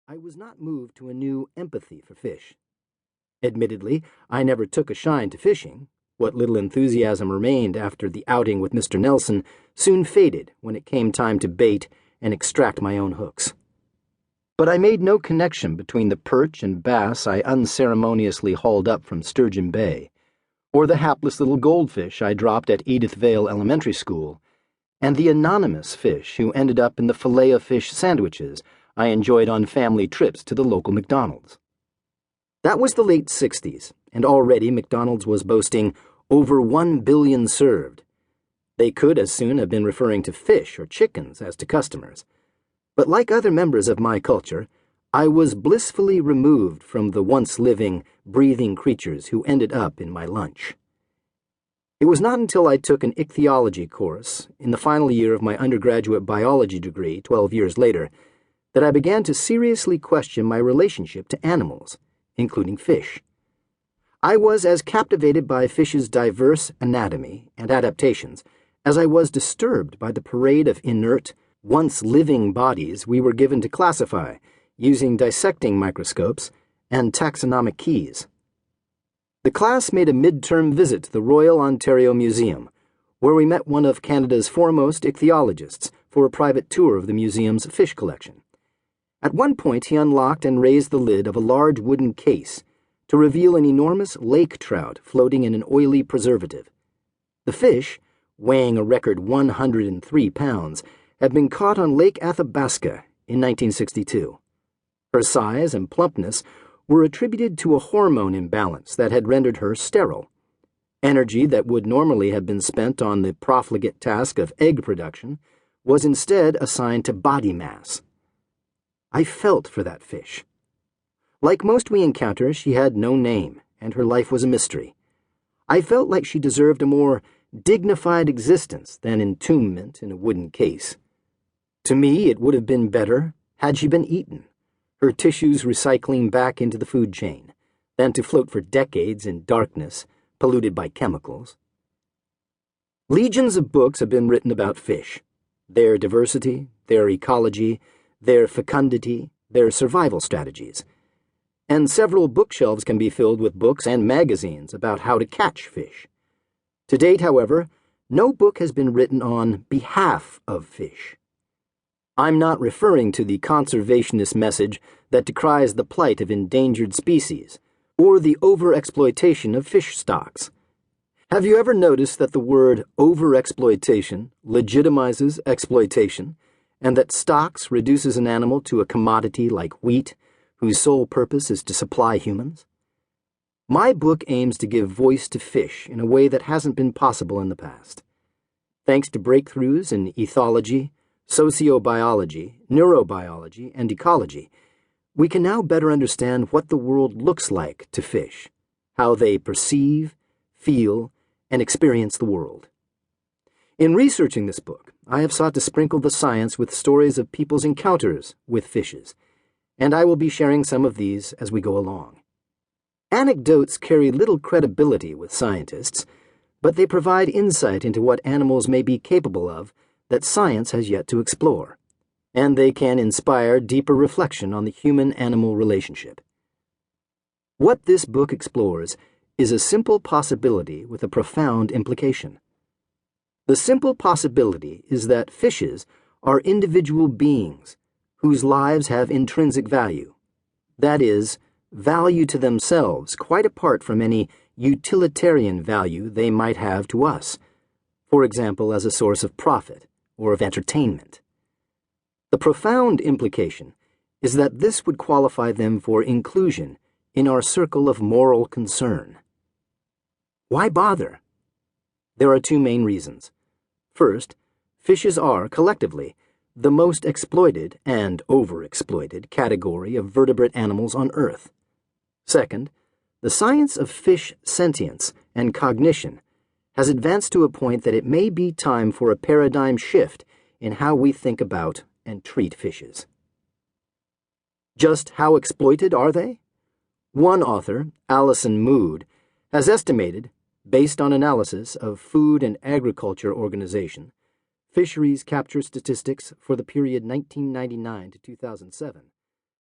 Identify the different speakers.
Speaker 1: I was not moved to a new empathy for fish. Admittedly, I never took a shine to fishing. What little enthusiasm remained after the outing with Mr. Nelson soon faded when it came time to bait and extract my own hooks. But I made no connection between the perch and bass I unceremoniously hauled up from Sturgeon Bay, or the hapless little goldfish I dropped at Edith Vale Elementary School, and the anonymous fish who ended up in the filet-o-fish sandwiches I enjoyed on family trips to the local McDonald's. That was the late 60s, and already McDonald's was boasting over 1 billion served. They could as soon have been referring to fish or chickens as to customers. But like other members of my culture, I was blissfully removed from the once-living, breathing creatures who ended up in my lunch. It was not until I took an ichthyology course in the final year of my undergraduate biology degree 12 years later that I began to seriously question my relationship to animals, including fish. I was as captivated by fish's diverse anatomy and adaptations as I was disturbed by the parade of inert, once-living bodies we were given to classify using dissecting microscopes and taxonomic keys. The class made a midterm visit to the Royal Ontario Museum, where we met one of Canada's foremost ichthyologists for a private tour of the museum's fish collection. At one point, he unlocked and raised the lid of a large wooden case to reveal an enormous lake trout floating in an oily preservative. The fish, weighing a record 103 pounds, had been caught on Lake Athabasca in 1962. Her size and plumpness were attributed to a hormone imbalance that had rendered her sterile. Energy that would normally have been spent on the profligate task of egg production was instead assigned to body mass. I felt for that fish. Like most we encounter, she had no name, and her life was a mystery. I felt like she deserved a more dignified existence than entombment in a wooden case. To me, it would have been better had she been eaten, her tissues recycling back into the food chain, than to float for decades in darkness, polluted by chemicals. Legions of books have been written about fish, their diversity, their ecology, their fecundity, their survival strategies. And several bookshelves can be filled with books and magazines about how to catch fish. To date, however, no book has been written on behalf of fish. I'm not referring to the conservationist message that decries the plight of endangered species or the overexploitation of fish stocks. Have you ever noticed that the word overexploitation legitimizes exploitation, and that stocks reduces an animal to a commodity like wheat, whose sole purpose is to supply humans? My book aims to give voice to fish in a way that hasn't been possible in the past. Thanks to breakthroughs in ethology, sociobiology, neurobiology, and ecology, we can now better understand what the world looks like to fish, how they perceive, feel, and experience the world. In researching this book, I have sought to sprinkle the science with stories of people's encounters with fishes, and I will be sharing some of these as we go along. Anecdotes carry little credibility with scientists, but they provide insight into what animals may be capable of that science has yet to explore, and they can inspire deeper reflection on the human-animal relationship. What this book explores is a simple possibility with a profound implication. The simple possibility is that fishes are individual beings whose lives have intrinsic value, that is, value to themselves quite apart from any utilitarian value they might have to us, for example, as a source of profit or of entertainment. The profound implication is that this would qualify them for inclusion in our circle of moral concern. Why bother? There are two main reasons. First, fishes are, collectively, the most exploited and overexploited category of vertebrate animals on Earth. Second, the science of fish sentience and cognition has advanced to a point that it may be time for a paradigm shift in how we think about and treat fishes. Just how exploited are they? One author, Alison Mood, has estimated, based on analysis of Food and Agriculture Organization, fisheries capture statistics for the period 1999 to 2007,